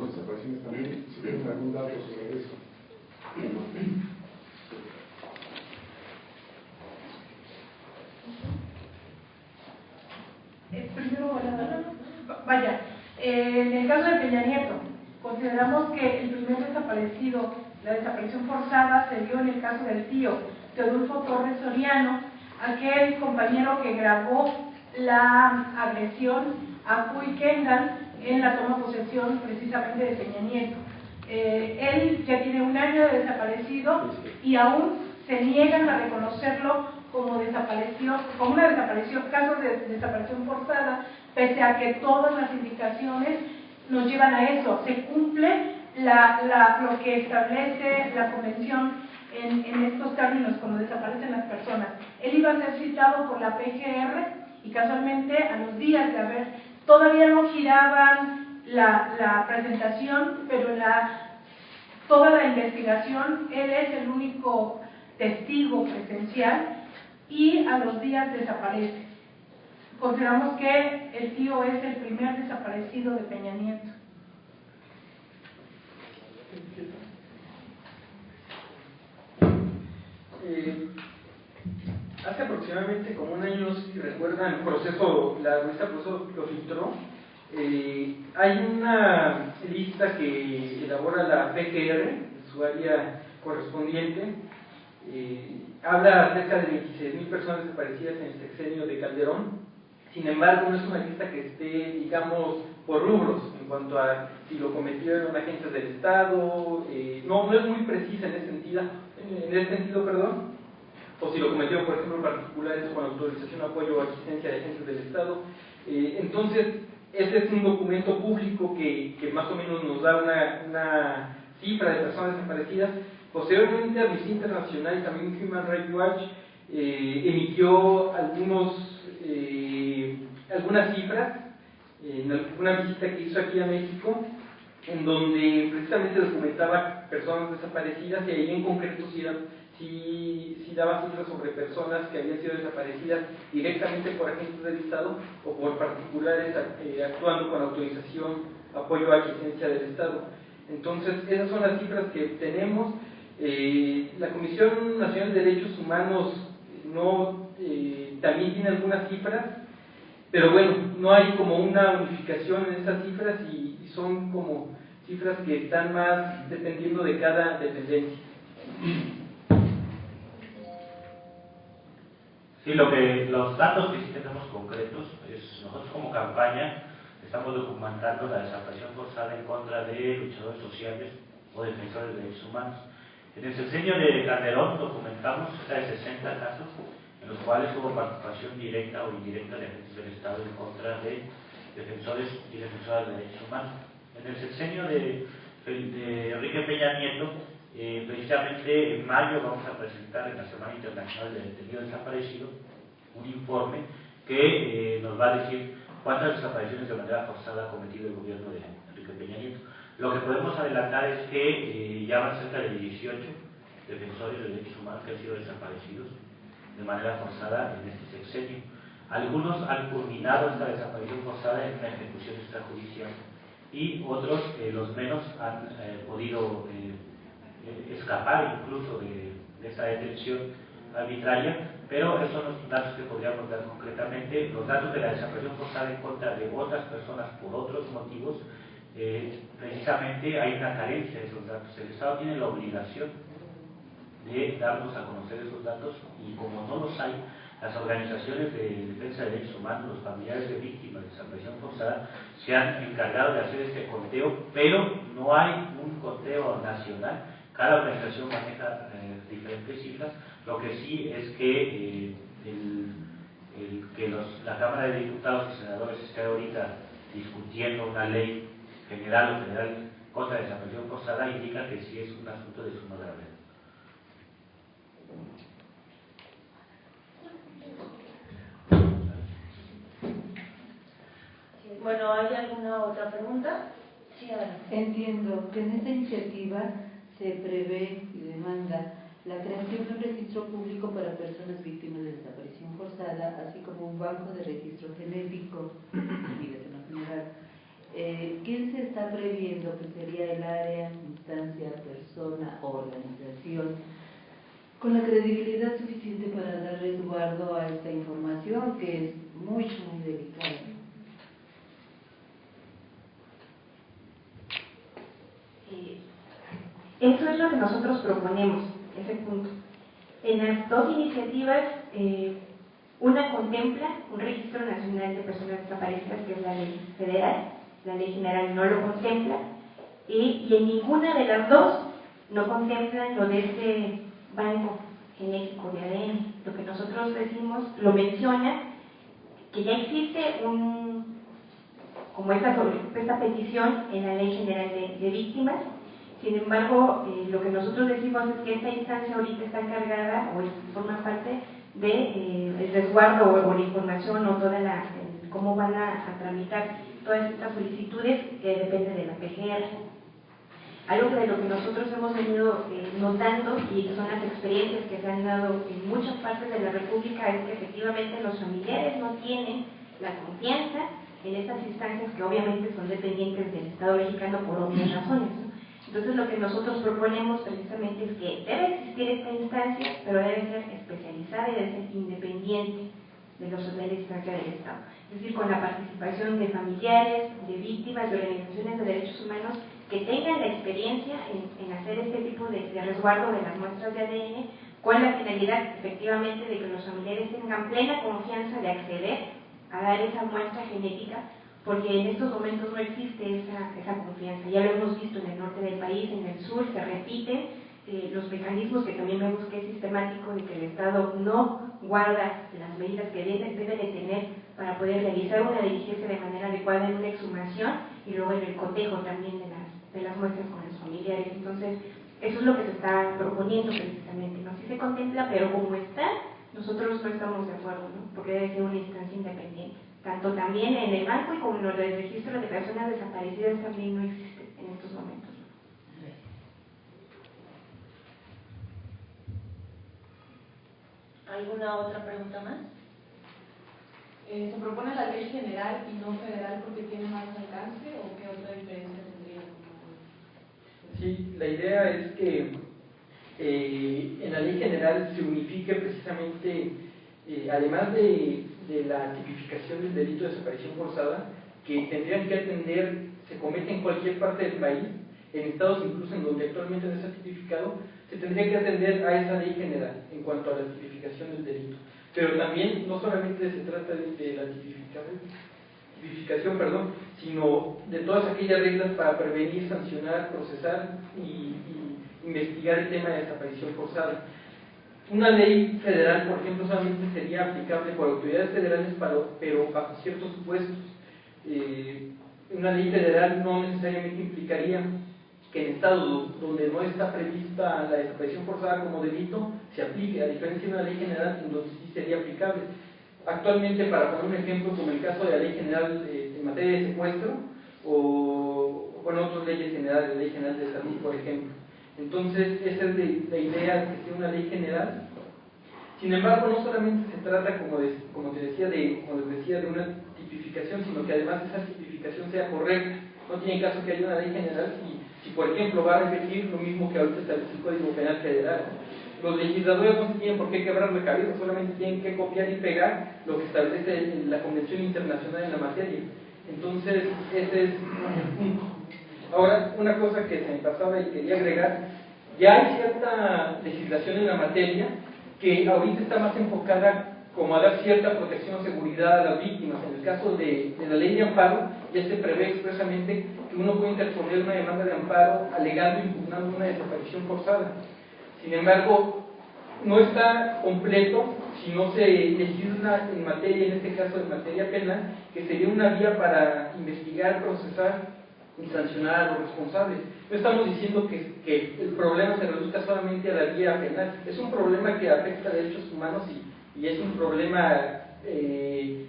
últimas desapariciones también, si tienen algún dato sobre eso. Primero, vaya, en el caso de Peña Nieto, consideramos que el primer desaparecido, la desaparición forzada, se dio en el caso del tío Teodulfo Torres Soriano, aquel compañero que grabó la agresión a Puy Kendall en la toma de posesión precisamente de Peña Nieto. Él ya tiene 1 año de desaparecido y aún se niegan a reconocerlo como una desaparición, caso de desaparición forzada, pese a que todas las indicaciones nos llevan a eso. Se cumple lo que establece la convención en estos términos, como desaparecen las personas. Él iba a ser citado por la PGR y casualmente a los días de haber, todavía no giraban la presentación, pero toda la investigación, él es el único testigo presencial y a los días desaparece. Consideramos que el tío es el primer desaparecido de Peña Nieto. Hace aproximadamente como 1 año, si recuerdan, el proceso, la revista Proceso lo filtró. Hay una lista que elabora la PGR, su área correspondiente. Habla acerca de 26,000 personas desaparecidas en el sexenio de Calderón. Sin embargo, no es una lista que esté, digamos, por rubros, en cuanto a si lo cometieron agentes del Estado, no es muy precisa en ese sentido, o si lo cometieron, por ejemplo, particulares con autorización, apoyo o asistencia de agentes del Estado. Entonces, este es un documento público que más o menos nos da una cifra de personas desaparecidas. Posteriormente, Amnistía Internacional y también Human Rights Watch emitió algunas cifras en una visita que hizo aquí a México, en donde precisamente documentaba personas desaparecidas, y ahí en concreto sí daba cifras sobre personas que habían sido desaparecidas directamente por agentes del Estado o por particulares actuando con autorización, apoyo o asistencia del Estado. Entonces, esas son las cifras que tenemos. La Comisión Nacional de Derechos Humanos también tiene algunas cifras, pero bueno, no hay como una unificación en estas cifras y son como cifras que están más dependiendo de cada dependencia. Sí, los datos que sí tenemos concretos es nosotros como campaña estamos documentando la desaparición forzada en contra de luchadores sociales o defensores de derechos humanos. En el sexenio de Calderón documentamos cerca de 60 casos en los cuales hubo participación directa o indirecta de agentes del Estado en contra de defensores y defensoras de derechos humanos. En el sexenio de Enrique Peña Nieto, precisamente en mayo vamos a presentar en la Semana Internacional del Detenido Desaparecido un informe que nos va a decir cuántas desapariciones de manera forzada ha cometido el gobierno de Enrique Peña Nieto. Lo que podemos adelantar es que ya van cerca de 18 defensores de derechos humanos que han sido desaparecidos de manera forzada en este sexenio. Algunos han culminado esta desaparición forzada en una ejecución extrajudicial y otros, los menos, han podido escapar incluso de esta detención arbitraria, pero esos son los datos que podríamos dar concretamente. Los datos de la desaparición forzada en contra de otras personas por otros motivos, precisamente hay una carencia de esos datos. El Estado tiene la obligación de darnos a conocer esos datos y como no los hay, las organizaciones de defensa de derechos humanos, los familiares de víctimas de desaparición forzada se han encargado de hacer este conteo, pero no hay un conteo nacional. Cada organización maneja diferentes cifras. Lo que sí es que la Cámara de Diputados y Senadores esté ahorita discutiendo una ley general o federal contra la desaparición forzada indica que sí es un asunto de suma gravedad. Bueno, ¿hay alguna otra pregunta? Sí, adelante. Entiendo que en esta iniciativa se prevé y demanda la creación de un registro público para personas víctimas de desaparición forzada, así como un banco de registro genético y de general. ¿Qué se está previendo que se información con la credibilidad suficiente para dar resguardo a esta información que es muy delicada. Eso es lo que nosotros proponemos, ese punto. En las dos iniciativas, una contempla un registro nacional de personas desaparecidas, que es la ley federal, la ley general no lo contempla, y en ninguna de las dos no contemplan lo de este banco genético de ADN. Lo que nosotros decimos, lo menciona, que ya existe como esta petición en la ley general de víctimas. Sin embargo, lo que nosotros decimos es que esta instancia ahorita está encargada o forma parte del resguardo o la información o toda cómo van a tramitar todas estas solicitudes, que depende de la PGR. Algo de lo que nosotros hemos venido notando, y son las experiencias que se han dado en muchas partes de la República, es que efectivamente los familiares no tienen la confianza en estas instancias que obviamente son dependientes del Estado mexicano por obvias razones, ¿no? Entonces lo que nosotros proponemos precisamente es que debe existir esta instancia, pero debe ser especializada y debe ser independiente de los órganos de instancia del Estado. Es decir, con la participación de familiares, de víctimas, de organizaciones de derechos humanos que tengan la experiencia en hacer este tipo de resguardo de las muestras de ADN, con la finalidad efectivamente de que los familiares tengan plena confianza de acceder a dar esa muestra genética, porque en estos momentos no existe esa confianza. Ya lo hemos visto en el norte del país, en el sur se repiten los mecanismos que también vemos que es sistemático, de que el Estado no guarda las medidas que debe de tener para poder realizar una diligencia de manera adecuada en una exhumación y luego en el cotejo también de las muestras con los familiares. Entonces, eso es lo que se está proponiendo precisamente, ¿no? Sí se contempla, pero como está, nosotros no estamos de acuerdo, ¿no? Porque debe ser una instancia independiente. Tanto también en el banco y como en el registro de personas desaparecidas también no existe en estos momentos. ¿Alguna otra pregunta más? ¿Se propone la ley general y no federal porque tiene más alcance o qué otra diferencia tendría? Sí, la idea es que en la ley general se unifique precisamente, además de la tipificación del delito de desaparición forzada, que tendrían que atender, se comete en cualquier parte del país, en estados incluso en donde actualmente no está tipificado, se tendría que atender a esa ley general en cuanto a la tipificación del delito. Pero también no solamente se trata de la tipificación, sino de todas aquellas reglas para prevenir, sancionar, procesar y investigar el tema de desaparición forzada. Una ley federal, por ejemplo, solamente sería aplicable por autoridades federales, pero bajo ciertos supuestos. Una ley federal no necesariamente implicaría que en estados donde no está prevista la desaparición forzada como delito, se aplique, a diferencia de una ley general en donde sí sería aplicable. Actualmente, para poner un ejemplo, como el caso de la ley general en materia de secuestro, o bueno, otras leyes generales, la ley general de salud, por ejemplo. Entonces, esa es la idea de que sea una ley general. Sin embargo, no solamente se trata, como les decía, de una tipificación, sino que además esa tipificación sea correcta. No tiene caso que haya una ley general si por ejemplo, va a repetir lo mismo que ahorita establece el Código Penal Federal. Los legisladores no tienen por qué quebrar la cabeza, solamente tienen que copiar y pegar lo que establece la Convención Internacional en la materia. Entonces, ese es el punto. Ahora, una cosa que se me pasaba y quería agregar, ya hay cierta legislación en la materia que ahorita está más enfocada como a dar cierta protección o seguridad a las víctimas. En el caso de la ley de amparo, ya se prevé expresamente que uno puede interponer una demanda de amparo alegando y impugnando una desaparición forzada. Sin embargo, no está completo si no se legisla en materia, en este caso en materia penal, que sería una vía para investigar, procesar y sancionar a los responsables. No estamos diciendo que el problema se reduzca solamente a la vía penal, es un problema que afecta a derechos humanos y es un problema de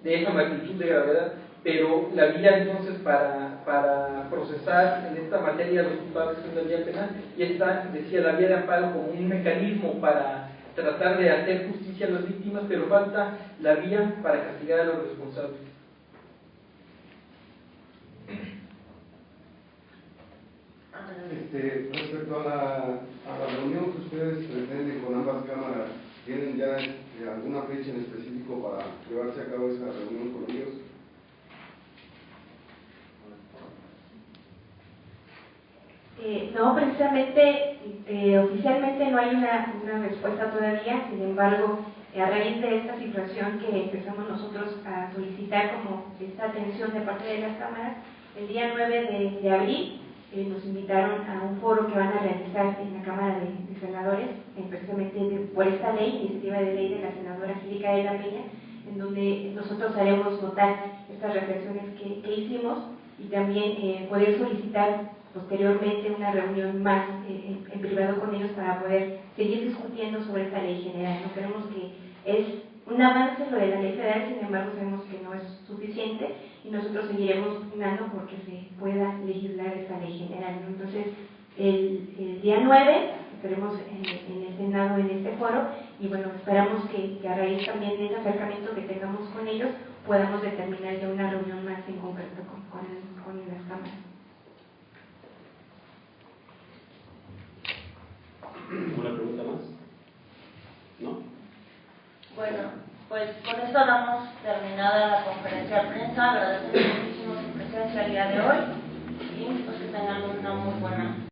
esa magnitud de gravedad, pero la vía entonces para procesar en esta materia los culpables es la vía penal, y esta, decía, la vía de amparo como un mecanismo para tratar de hacer justicia a las víctimas, pero falta la vía para castigar a los responsables. Respecto a la la reunión que ustedes pretenden con ambas cámaras, ¿tienen ya alguna fecha en específico para llevarse a cabo esa reunión con ellos? No, precisamente, oficialmente no hay una respuesta todavía. Sin embargo, a raíz de esta situación que empezamos nosotros a solicitar como esta atención de parte de las cámaras, el día 9 de abril nos invitaron a un foro que van a realizar en la Cámara de Senadores, precisamente por esta ley, iniciativa de ley de la senadora Angélica de la Peña, en donde nosotros haremos notar estas reflexiones que hicimos y también poder solicitar posteriormente una reunión más en privado con ellos para poder seguir discutiendo sobre esta ley general. No creemos que es un avance lo de la ley federal, sin embargo sabemos que no es suficiente y nosotros seguiremos pugnando porque se pueda legislar esta ley general, ¿no? Entonces, el día 9 estaremos en el Senado en este foro y bueno, esperamos que a raíz también de ese acercamiento que tengamos con ellos podamos determinar ya una reunión más en concreto con las cámaras. ¿Una pregunta más? ¿No? Bueno, pues con esto damos terminada la conferencia de prensa. Agradecemos muchísimo su presencia el día de hoy y pues que tengan una muy buena